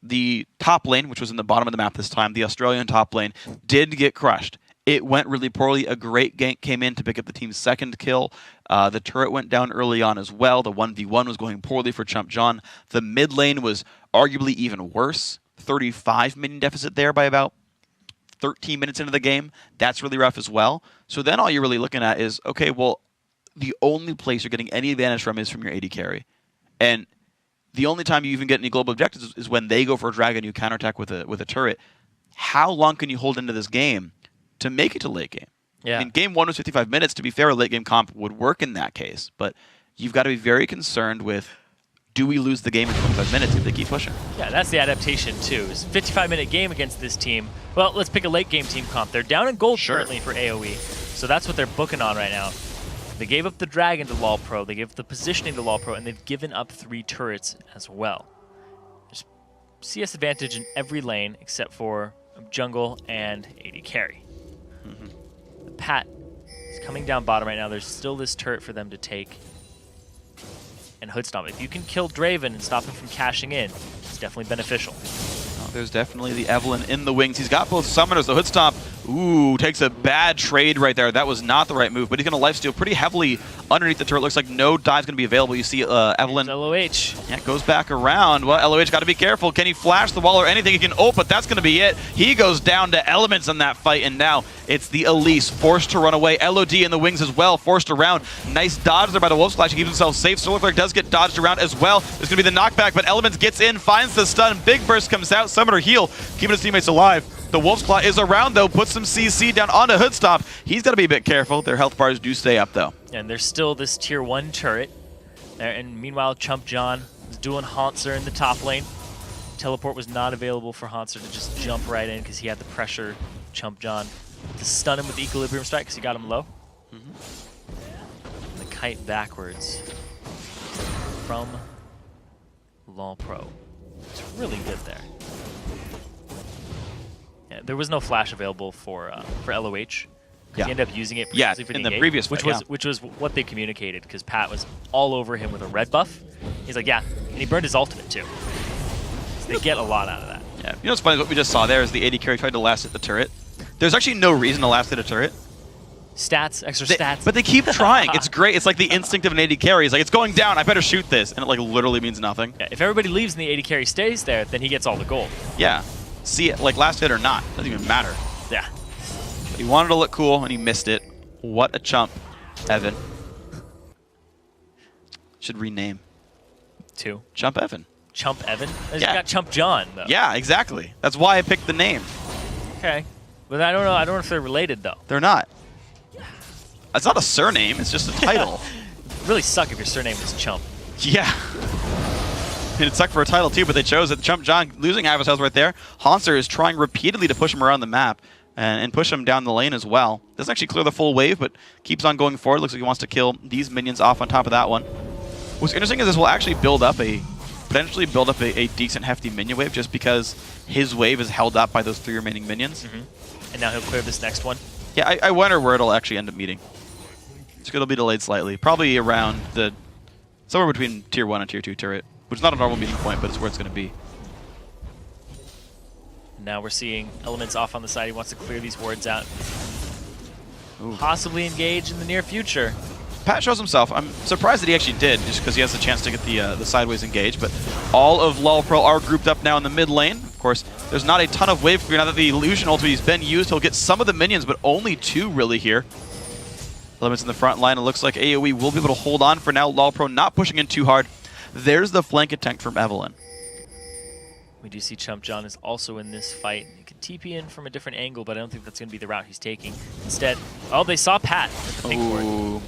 the top lane, which was in the bottom of the map this time, the Australian top lane, did get crushed. It went really poorly. A great gank came in to pick up the team's second kill. The turret went down early on as well. The 1v1 was going poorly for Chump John. The mid lane was arguably even worse. 35 minion deficit there by about 13 minutes into the game. That's really rough as well. So then all you're really looking at is, okay, well, the only place you're getting any advantage from is from your AD carry. And the only time you even get any global objectives is when they go for a dragon, you counterattack with a turret. How long can you hold into this game to make it to late game? Yeah. I mean, game 1 was 55 minutes. To be fair, a late game comp would work in that case. But you've got to be very concerned with, do we lose the game in 25 minutes if they keep pushing? Yeah, that's the adaptation, too. It's a 55-minute game against this team. Well, let's pick a late game team comp. They're down in gold currently for AoE. So that's what they're booking on right now. They gave up the Dragon to LoLPro, they gave up the positioning to LoLPro, and they've given up 3 turrets as well. There's CS advantage in every lane except for jungle and AD carry. The Pat is coming down bottom right now. There's still this turret for them to take. And Hoodstomp. If you can kill Draven and stop him from cashing in, it's definitely beneficial. There's definitely the Evelyn in the wings. He's got both summoners. The Hoodstomp, ooh, takes a bad trade right there. That was not the right move, but he's going to lifesteal pretty heavily underneath the turret. Looks like no dive's going to be available. You see Evelyn. LOH. Yeah, goes back around. Well, LOH got to be careful. Can he flash the wall or anything? He can, but that's going to be it. He goes down to Elements in that fight, and now it's the Elise forced to run away. LOD in the wings as well, forced around. Nice dodge there by the Wolf Splash. He keeps himself safe. Solar Flare does get dodged around as well. There's going to be the knockback, but Elements gets in, finds the stun. Big burst comes out. Summoner heal, keeping his teammates alive. The Wolf's Claw is around, though, puts some CC down onto Hoodstomp. He's got to be a bit careful. Their health bars do stay up, though. And there's still this tier 1 turret. And meanwhile, Chump John is doing Haunter in the top lane. Teleport was not available for Hanser to just jump right in because he had the pressure Chump John to stun him with the Equilibrium Strike because he got him low. The kite backwards from LoLPro. It's really good there. Yeah, there was no flash available for LOH. Yeah. He ended up using it for the in the engage, previous which fight, was which was what they communicated because Pat was all over him with a red buff. He's like, yeah, and he burned his ultimate too. So they get a lot out of that. Yeah. You know what's funny? What we just saw there is the AD carry tried to last hit the turret. There's actually no reason to last hit a turret. Stats, extra stats. But they keep trying. It's great. It's like the instinct of an AD carry. It's like, it's going down. I better shoot this. And it like literally means nothing. Yeah, if everybody leaves and the AD carry stays there, then he gets all the gold. Yeah. See it, like last hit or not. Doesn't even matter. Yeah. But he wanted to look cool and he missed it. What a chump, Evan. Should rename. Chump Evan. Chump Evan? You Yeah. got Chump John, though. Yeah, exactly. That's why I picked the name. Okay. But I don't know. I don't know if they're related, though. They're not. It's not a surname. It's just a title. It'd really suck if your surname was Chump. Yeah. It'd suck for a title, too, but they chose it. Chump John losing half his health right there. Hanser is trying repeatedly to push him around the map and push him down the lane as well. Doesn't actually clear the full wave, but keeps on going forward. Looks like he wants to kill these minions off on top of that one. What's interesting is this will actually potentially build up a decent hefty minion wave just because his wave is held up by those 3 remaining minions. And now he'll clear this next one. Yeah, I wonder where it'll actually end up meeting. It'll be delayed slightly. Probably around somewhere between tier 1 and tier 2 turret, which is not a normal meeting point, but it's where it's going to be. Now we're seeing Elements off on the side. He wants to clear these wards out. Ooh. Possibly engage in the near future. Pat shows himself. I'm surprised that he actually did, just because he has the chance to get the sideways engage. But all of LoLPro are grouped up now in the mid lane. Of course, there's not a ton of wave clear now that the illusion ultimate has been used. He'll get some of the minions, but only 2 really here. Elements in the front line. It looks like AoE will be able to hold on for now. LoLPro not pushing in too hard. There's the flank attempt from Evelyn. We do see Chump John is also in this fight. He could TP in from a different angle, but I don't think that's going to be the route he's taking. Instead, oh, they saw Pat at the pink ward.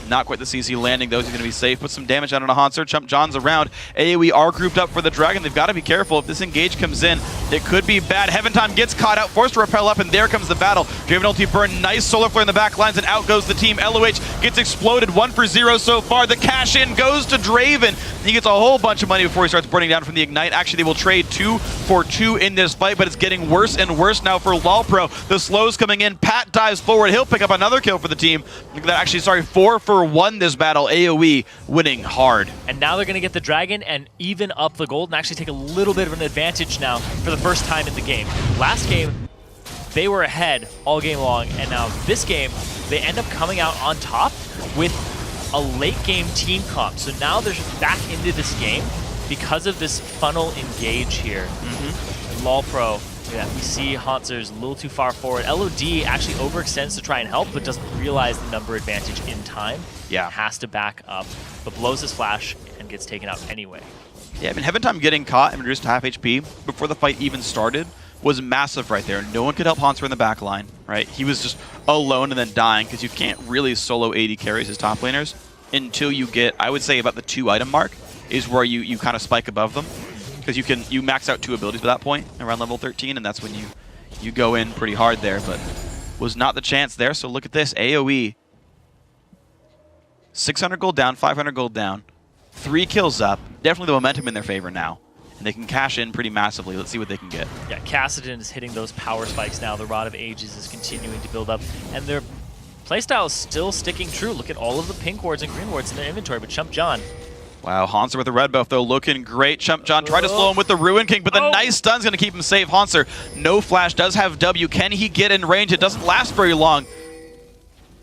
Not quite the CC landing, though. He's going to be safe. Put some damage out on a Hanser. Chump John's around. AoE are grouped up for the Dragon. They've got to be careful. If this engage comes in, it could be bad. Heaven Time gets caught out, forced to repel up, and there comes the battle. Draven ulti burn. Nice solar flare in the back lines, and out goes the team. LOH gets exploded. 1 for 0 so far. The cash in goes to Draven. He gets a whole bunch of money before he starts burning down from the Ignite. Actually, they will trade 2 for 2 in this fight, but it's getting worse and worse now for LoLPro. The slows coming in. Pat dives forward. He'll pick up another kill for the team. Actually, sorry, 4 for 1 this battle. AoE winning hard. And now they're going to get the Dragon and even up the gold and actually take a little bit of an advantage now for the first time in the game. Last game, they were ahead all game long, and now this game, they end up coming out on top with a late game team comp. So now they're back into this game because of this funnel engage here. LoLPro, yeah, we see Hanser's a little too far forward. LOD actually overextends to try and help, but doesn't realize the number advantage in time. Yeah. Has to back up, but blows his flash and gets taken out anyway. Yeah, I mean, Heaven Time getting caught and reduced to half HP before the fight even started was massive right there. No one could help Hanser in the back line, right? He was just alone and then dying because you can't really solo AD carries as top laners until you get, I would say, about the 2 item mark is where you kind of spike above them. Because you max out 2 abilities by that point around level 13, and that's when you go in pretty hard there, but was not the chance there. So look at this, AoE. 600 gold down, 500 gold down, 3 kills up. Definitely the momentum in their favor now, and they can cash in pretty massively. Let's see what they can get. Yeah, Kassadin is hitting those power spikes now. The Rod of Ages is continuing to build up, and their playstyle is still sticking true. Look at all of the pink wards and green wards in their inventory, but Chump John. Wow, Hanser with the red buff, though, looking great. Chump John tried to slow him with the Ruin King, but the nice stun's going to keep him safe. Hanser, no flash, does have W. Can he get in range? It doesn't last very long.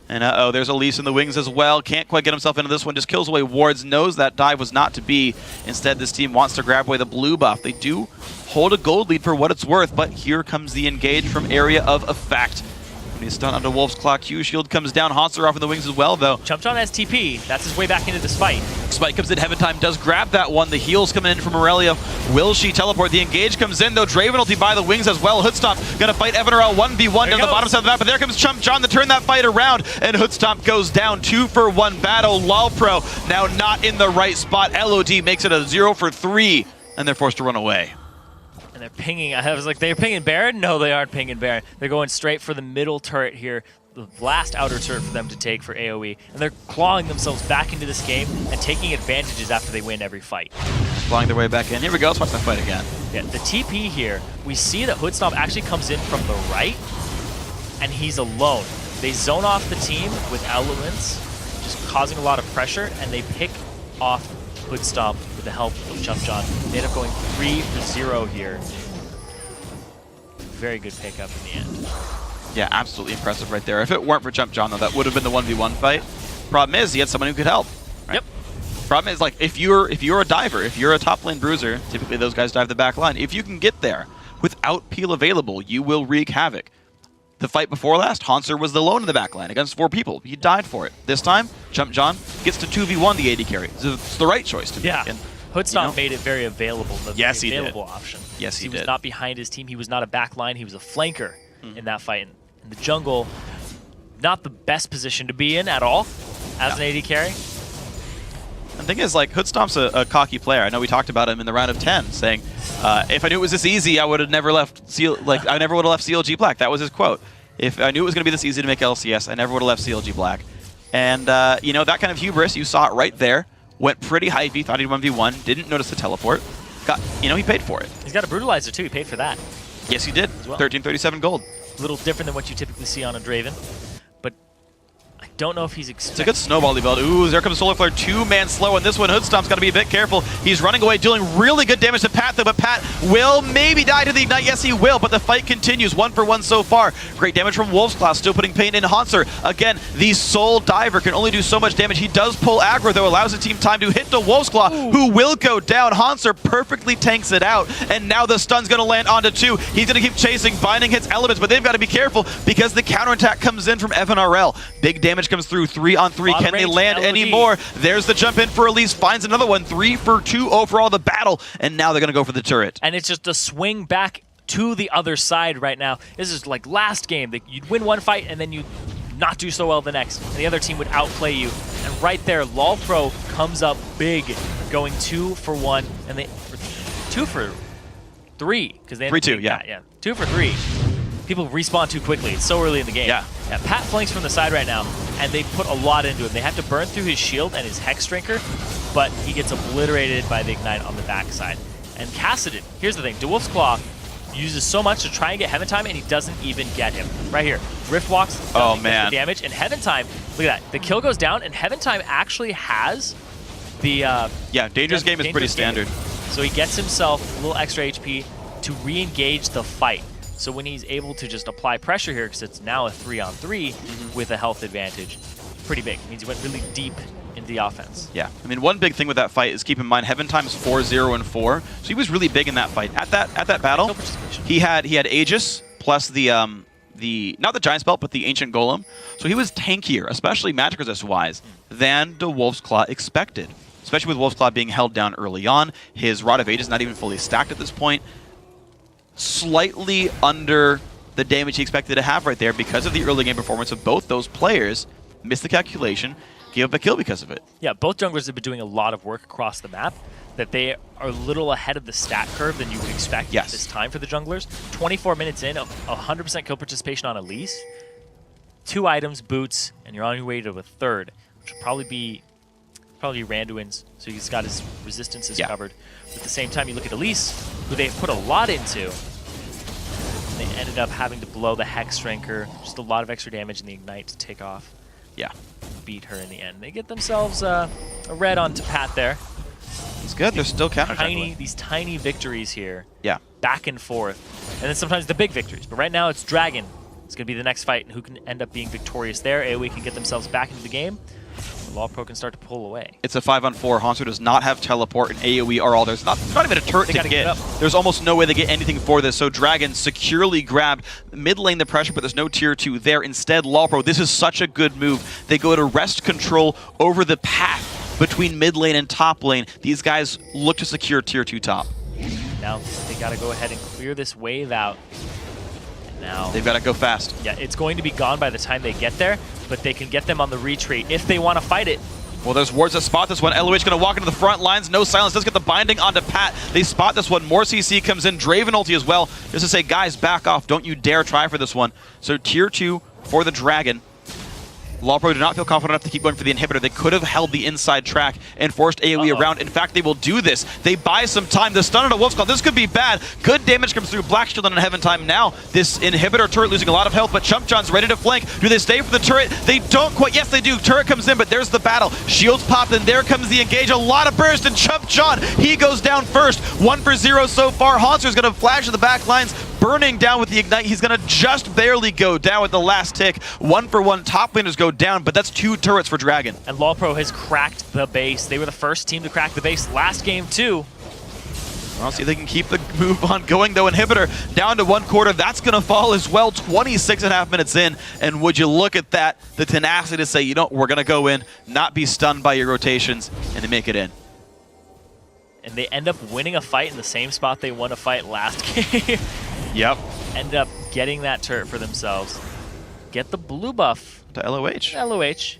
And uh-oh, there's Elise in the wings as well. Can't quite get himself into this one. Just kills away wards. Knows that dive was not to be. Instead, this team wants to grab away the blue buff. They do hold a gold lead for what it's worth, but here comes the engage from Area of Effect. When he's stunned onto Wolf's Claw, Q shield comes down. Hanser off in the wings as well, though. Chump John has TP. That's his way back into this fight. Spike comes in. Heaven Time does grab that one. The heals coming in from Aurelia. Will she teleport? The engage comes in, though. Draven ulti by the wings as well. Hoodstomp going to fight Evanarel 1v1 down the bottom side of the map, but there comes Chump John to turn that fight around, and Hoodstomp goes down. 2 for 1 battle. LoLPro now not in the right spot. LOD makes it a 0 for 3, and they're forced to run away. And they're pinging. I was like, they're pinging Baron? No, they aren't pinging Baron. They're going straight for the middle turret here. The last outer turret for them to take for AoE. And they're clawing themselves back into this game and taking advantages after they win every fight. Clawing their way back in. Here we go. Let's watch that fight again. Yeah, the TP here, we see that Hoodstomp actually comes in from the right, and he's alone. They zone off the team with elements, just causing a lot of pressure, and they pick off Hoodstomp with the help of Jump John. They end up going 3 for 0 here. Very good pickup in the end. Yeah, absolutely impressive right there. If it weren't for Jump John, though, that would have been the 1v1 fight. Problem is, he had someone who could help. Right? Yep. Problem is, like, if you're a diver, if you're a top lane bruiser, typically those guys dive the back line. If you can get there without peel available, you will wreak havoc. The fight before last, Hanser was alone in the back line against 4 people. He died for it. This time, Jump John gets to 2v1 the AD carry. It's the right choice to make. Yeah. And, Hoodstomp made it very available. Yes, he did. Available option. Yes, he did. He was not behind his team. He was not a back line. He was a flanker in that fight. In the jungle, not the best position to be in at all as an AD carry. The thing is, like, Hoodstomp's a cocky player. I know we talked about him in the round of 10, saying, if I knew it was this easy, I would have never left I never would have left CLG Black. That was his quote. If I knew it was going to be this easy to make LCS, I never would have left CLG Black. And, you know, that kind of hubris, you saw it right there. Went pretty hypey, thought he'd 1v1, didn't notice the teleport. He paid for it. He's got a Brutalizer, too. He paid for that. Yes, he did. As well. 1337 gold. A little different than what you typically see on a Draven. But I don't know if he's It's a good snowball build. Ooh, there comes Solar Flare, 2-man slow, and this one, Hoodstomp's got to be a bit careful. He's running away, dealing really good damage to Pat, though, but Pat will maybe die to the Ignite. Yes, he will, but the fight continues, 1 for 1 so far. Great damage from Wolf's Claw, still putting pain in Hanser. Again, the Soul Diver can only do so much damage. He does pull aggro, though, allows the team time to hit the Wolf's Claw, who will go down. Hanser perfectly tanks it out, and now the stun's going to land onto 2. He's going to keep chasing, binding hits elements, but they've got to be careful because the counterattack comes in from Evan RL. Big damage comes through, 3-on-3. Can they land anymore? There's the jump in for Elise, finds another one. 3 for 2 overall the battle, and now they're going to go for the turret. And it's just a swing back to the other side right now. This is like last game. You'd win one fight, and then you'd not do so well the next, and the other team would outplay you. And right there, LoLPro comes up big, going 2 for 1, and they 2 for 3 because they 3-2, yeah. 2 for 3. People respawn too quickly. It's so early in the game. Yeah. Pat flanks from the side right now, and they put a lot into him. They have to burn through his shield and his Hex Drinker, but he gets obliterated by the Ignite on the backside. And Kassadin, here's the thing. DeWolf's Claw uses so much to try and get Heaven Time, and he doesn't even get him. Right here. Rift walks, oh man, the damage, and Heaven Time, look at that. The kill goes down, and Heaven Time actually has the... yeah, Dangerous Game is pretty standard. So he gets himself a little extra HP to re-engage the fight. So when he's able to just apply pressure here, because it's now a 3-on-3 with a health advantage, pretty big. It means he went really deep into the offense. Yeah. I mean, one big thing with that fight is keep in mind Heaven Time's 4-0-4, so he was really big in that fight. At that battle, he had Aegis plus the not the Giant's Belt, but the Ancient Golem. So he was tankier, especially magic resist wise, than the Wolf's Claw expected. Especially with Wolf's Claw being held down early on. His Rod of Aegis not even fully stacked at this point. Slightly under the damage he expected to have right there because of the early game performance of both those players. Missed the calculation, gave up a kill because of it. Yeah, both junglers have been doing a lot of work across the map, that they are a little ahead of the stat curve than you would expect at this time for the junglers. 24 minutes in, 100% kill participation on Elise. 2 items, boots, and you're on your way to a third, which will probably be Randuin's, so he's got his resistances covered. But at the same time, you look at Elise, who they put a lot into, and they ended up having to blow the Hex Drinker, just a lot of extra damage in the Ignite to take off. Yeah. Beat her in the end. They get themselves a red onto Pat there. It's good. They're still counter-jungling. These tiny victories here. Yeah. Back and forth. And then sometimes the big victories. But right now it's Dragon. It's going to be the next fight, and who can end up being victorious there. AoE can get themselves back into the game. LoLPro can start to pull away. It's a 5-on-4. Hanser does not have teleport, and AoE are all. There's not even a turret to get. There's almost no way they get anything for this. So Dragon securely grabbed mid lane the pressure, but there's no tier 2 there. Instead, LoLPro, this is such a good move. They go to wrest control over the path between mid lane and top lane. These guys look to secure tier 2 top. Now they got to go ahead and clear this wave out. Now they've got to go fast. Yeah, it's going to be gone by the time they get there, but they can get them on the retreat if they want to fight it. Well, there's wards that spot this one. LOH going to walk into the front lines. No silence. Does get the binding onto Pat. They spot this one. More CC comes in. Draven ulti as well. Just to say, guys, back off. Don't you dare try for this one. So tier 2 for the Dragon. LoLPro did not feel confident enough to keep going for the inhibitor. They could have held the inside track and forced AoE around. In fact, they will do this. They buy some time. The stun on a Wolf's Call. This could be bad. Good damage comes through. Black Shield on a Heaven Time now. This inhibitor turret losing a lot of health, but Chump John's ready to flank. Do they stay for the turret? They don't quite. Yes, they do. Turret comes in, but there's the battle. Shields popped, and there comes the engage. A lot of burst, and Chump John, he goes down first. 1 for 0 so far. Haunter's going to flash to the back lines. Burning down with the Ignite. He's going to just barely go down with the last tick. 1 for 1. Top laners go down, but that's 2 turrets for Dragon. And LoLPro has cracked the base. They were the first team to crack the base last game, too. Well, see if they can keep the move on going, though. Inhibitor down to 1/4. That's going to fall as well. 26.5 minutes in. And would you look at that? The tenacity to say, you know, we're going to go in, not be stunned by your rotations, and they make it in. And they end up winning a fight in the same spot they won a fight last game. Yep. End up getting that turret for themselves. Get the blue buff. To LOH. LOH.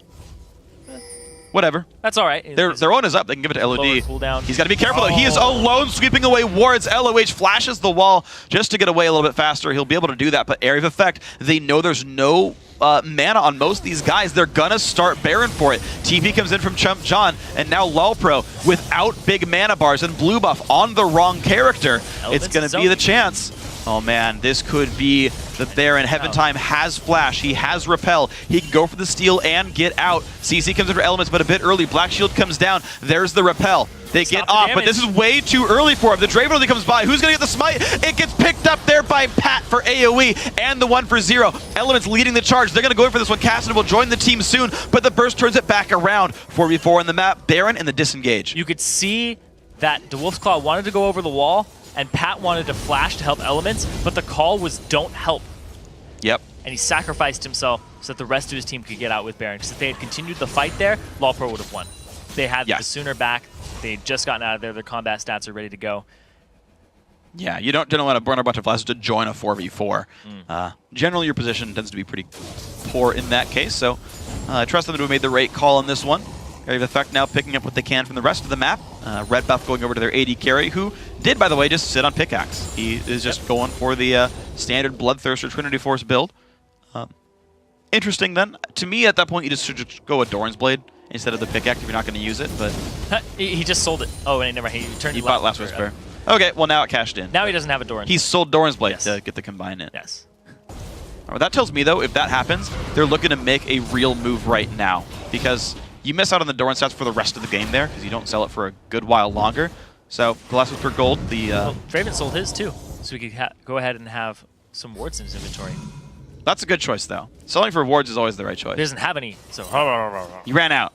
Whatever. That's all right. Their own is up. They can give it to LOD. Cooldown. He's got to be careful, though. He is alone sweeping away wards. LOH flashes the wall just to get away a little bit faster. He'll be able to do that, but Area of Effect, they know there's no mana on most of these guys. They're going to start Baron for it. TP comes in from Chump John, and now LoLPro without big mana bars and blue buff on the wrong character. It's going to be the chance. Oh man, this could be the Baron. Heaven Time has Flash, he has Repel, he can go for the steal and get out. CC comes in for Elements, but a bit early. Black Shield comes down, there's the Repel. They get off, but this is way too early for him. The Draven only comes by. Who's going to get the smite? It gets picked up there by Pat for AoE and the 1 for 0. Elements leading the charge. They're going to go in for this one. Cassidy will join the team soon, but the burst turns it back around. 4v4 on the map. Baron and the disengage. You could see that the Wolf's Claw wanted to go over the wall, and Pat wanted to flash to help Elements, but the call was don't help. Yep. And he sacrificed himself so that the rest of his team could get out with Baron. Because if they had continued the fight there, LoLPro would have won. They had the sooner back. They had just gotten out of there. Their combat stats are ready to go. Yeah, you don't want to burn a bunch of flashes to join a 4v4. Generally, your position tends to be pretty poor in that case, so I trust them to have made the right call on this one. Area of Effect now picking up what they can from the rest of the map. Red buff going over to their AD carry, who did, by the way, just sit on Pickaxe. He is just going for the standard Bloodthirster Trinity Force build. Interesting, then. To me, at that point, you just should just go with Doran's Blade instead of the Pickaxe if you're not going to use it, but... He just sold it. Oh, and never mind. He turned. He bought Last Whisper. Okay, well, now it cashed in. Now he doesn't have a Doran. He sold Doran's Blade to get the combine in. Yes. Well, that tells me, though, if that happens, they're looking to make a real move right now, because you miss out on the Doran stats for the rest of the game there, because you don't sell it for a good while longer. So, Glass Whisper Gold, the... Well, Draven sold his, too, so we could go ahead and have some wards in his inventory. That's a good choice, though. Selling for wards is always the right choice. He doesn't have any, so... He ran out.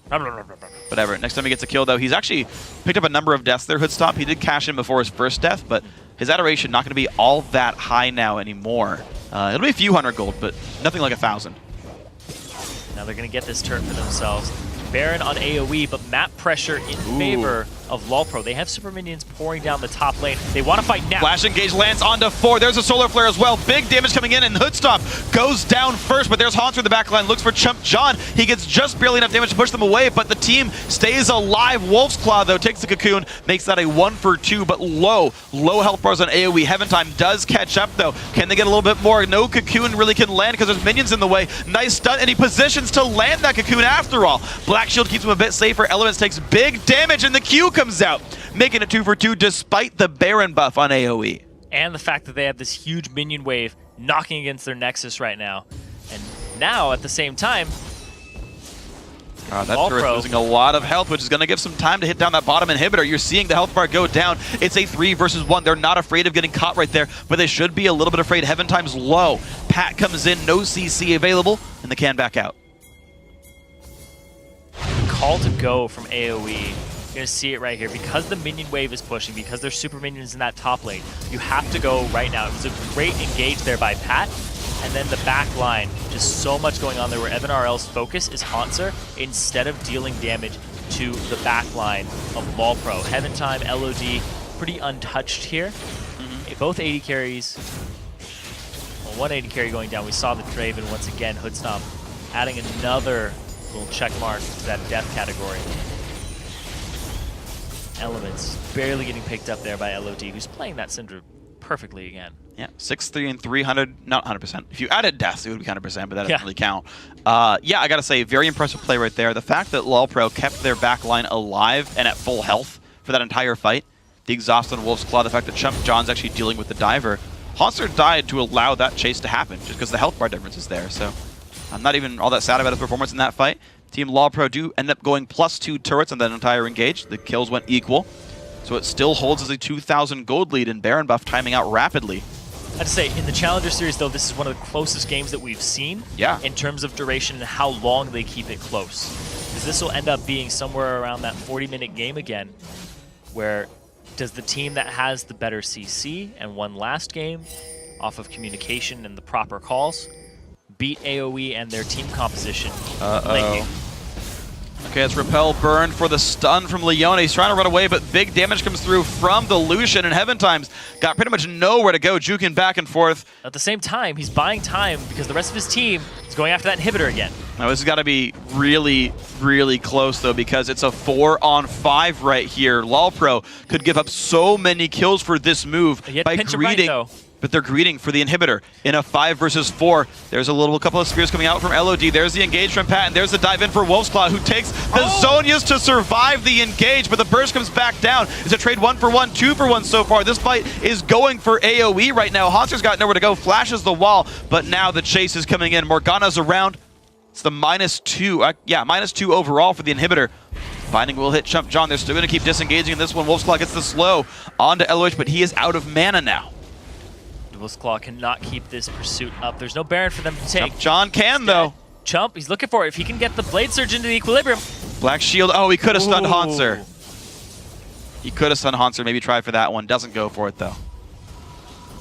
Whatever. Next time he gets a kill, though, he's actually picked up a number of deaths there, Hoodstop. He did cash in before his first death, but his adoration not going to be all that high now anymore. It'll be a few hundred gold, but nothing like 1,000. Now they're going to get this turret for themselves. Baron on AoE, but map pressure in favor of LoLPro. They have super minions pouring down the top lane. They want to fight now. Flash engage lands onto 4. There's a solar flare as well. Big damage coming in, and Hoodstop goes down first, but there's Haunter in the back line. Looks for Chump John. He gets just barely enough damage to push them away, but the team stays alive. Wolf's Claw, though, takes the cocoon, makes that a 1 for 2, but low health bars on AoE. Heaven Time does catch up, though. Can they get a little bit more? No cocoon really can land because there's minions in the way. Nice stun, and he positions to land that cocoon after all. Black Shield keeps him a bit safer. Elements takes big damage, and the Q comes out, making it 2 for 2 despite the Baron buff on AoE. And the fact that they have this huge minion wave knocking against their Nexus right now. And now, at the same time, that turret's losing a lot of health, which is going to give some time to hit down that bottom inhibitor. You're seeing the health bar go down. It's a 3 versus 1. They're not afraid of getting caught right there, but they should be a little bit afraid. Heaven Time's low. Pat comes in, no CC available, and they can back out. Call to go from AoE. You're going to see it right here. Because the minion wave is pushing, because there's super minions in that top lane, you have to go right now. It was a great engage there by Pat. And then the back line, just so much going on there where Evan RL's focus is Haunter instead of dealing damage to the back line of LoLPro. Heaven Time, LOD, pretty untouched here. Both 80 carries. Well, one 80 carry going down. We saw the Draven once again. Hoodstomp adding another Little check mark to that death category. Elements barely getting picked up there by LOD, who's playing that Syndra perfectly again. Yeah, 6-3 and 300, not 100%. If you added deaths, it would be 100%, but that doesn't really count. Yeah, I gotta say, very impressive play right there. The fact that LoLPro kept their backline alive and at full health for that entire fight, the exhaust on Wolf's Claw, the fact that Chump John's actually dealing with the diver. Hauntzer died to allow that chase to happen, just because the health bar difference is there. So I'm not even all that sad about his performance in that fight. Team LoLPro do end up going +2 turrets on that entire engage. The kills went equal. So it still holds as a 2,000 gold lead, and Baron Buff timing out rapidly. I have to say, in the Challenger Series, though, this is one of the closest games that we've seen in terms of duration and how long they keep it close. Because this will end up being somewhere around that 40-minute game again, where does the team that has the better CC and won last game off of communication and the proper calls beat AoE and their team composition linking? Okay, it's Repel Burn for the stun from Leone. He's trying to run away, but big damage comes through from the Lucian, and Heaven Times got pretty much nowhere to go, juking back and forth. At the same time, he's buying time because the rest of his team is going after that inhibitor again. Now, this has got to be really, really close, though, because it's a 4-on-5 right here. LoLPro could give up so many kills for this move by greeting. Right, but they're greeting for the inhibitor in a 5 versus 4. There's a couple of spears coming out from LOD. There's the engage from Pat, and there's the dive in for Wolf's Claw, who takes the Zhonya's to survive the engage, but the burst comes back down. It's a trade 1-for-1, 2-for-1 so far. This fight is going for AoE right now. Haunter's got nowhere to go, flashes the wall, but now the chase is coming in. Morgana's around. It's the -2. -2 overall for the inhibitor. Binding will hit Chump John. They're still going to keep disengaging in this one. Wolf's Claw gets the slow onto LOH, but he is out of mana now. Wolf's Claw cannot keep this pursuit up. There's no Baron for them to take. Chump John can, though. Chump, he's looking for it. If he can get the Blade Surge into the equilibrium. Black Shield. Oh, he could have stunned Hauntzer. He could have stunned Hauntzer. Maybe try for that one. Doesn't go for it, though.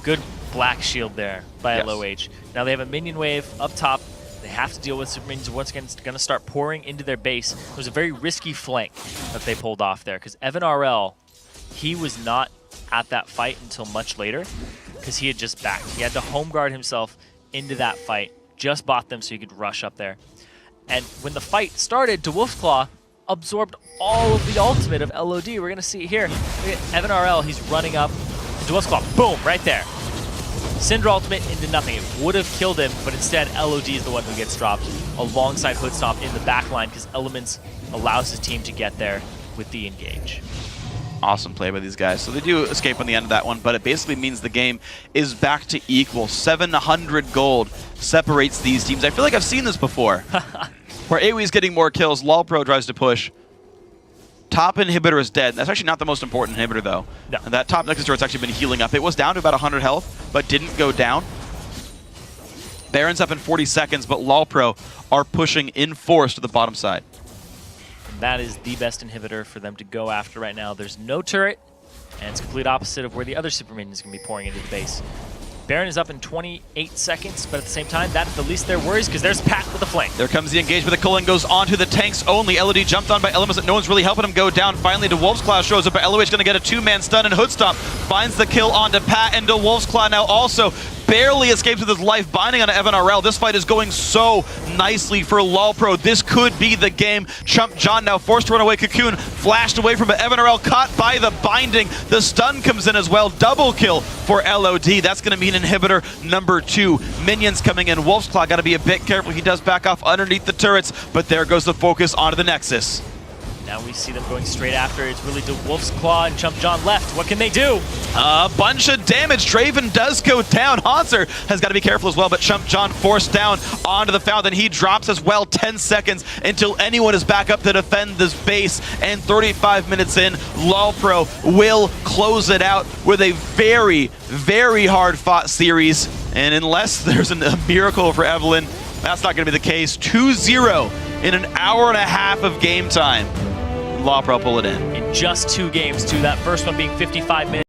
Good Black Shield there by LOH. Now they have a minion wave up top. They have to deal with super minions. Once again, it's going to start pouring into their base. It was a very risky flank that they pulled off there, because Evan RL, he was not at that fight until much later, because he had just backed. He had to home guard himself into that fight, just bought them so he could rush up there. And when the fight started, DeWolf's Claw absorbed all of the ultimate of LOD. We're going to see it here. Evan RL, he's running up. DeWolf's Claw, boom, right there. Syndra ultimate into nothing. It would have killed him, but instead LOD is the one who gets dropped alongside Hoodstomp in the back line, because Elements allows his team to get there with the engage. Awesome play by these guys. So they do escape on the end of that one, but it basically means the game is back to equal. 700 gold separates these teams. I feel like I've seen this before, where AoE's getting more kills, LoLPro tries to push. Top inhibitor is dead. That's actually not the most important inhibitor, though. No. And that top Nexus turret's actually been healing up. It was down to about 100 health, but didn't go down. Baron's up in 40 seconds, but LoLPro are pushing in force to the bottom side. That is the best inhibitor for them to go after right now. There's no turret, and it's complete opposite of where the other super minions are going to be pouring into the base. Baron is up in 28 seconds, but at the same time, that's the least their worries, because there's Pat with the flank. There comes the engage, but the culling goes onto the tanks only. LOD jumped on by Elements, no one's really helping him go down. Finally, DeWolf's Claw shows up, but LOH going to get a 2-man stun, and Hoodstomp finds the kill onto Pat, and DeWolf's Claw now also barely escapes with his life, binding on Evan RL. This fight is going so nicely for LoLPro. This could be the game. Chump John now forced to run away. Cocoon flashed away from it. Evan RL caught by the binding. The stun comes in as well. Double kill for LOD. That's going to mean inhibitor number 2. Minions coming in. Wolf's Claw got to be a bit careful. He does back off underneath the turrets, but there goes the focus onto the Nexus. Now we see them going straight after. It's really DeWolf's Claw and Chump John left. What can they do? A bunch of damage. Draven does go down. Hauntzer has got to be careful as well, but Chump John forced down onto the fountain. He drops as well. 10 seconds until anyone is back up to defend this base. And 35 minutes in, LoLPro will close it out with a very, very hard-fought series. And unless there's a miracle for Evelyn, that's not going to be the case. 2-0 in an hour and a half of game time. LoLPro pull it in. In just 2 games, too. That first one being 55 minutes.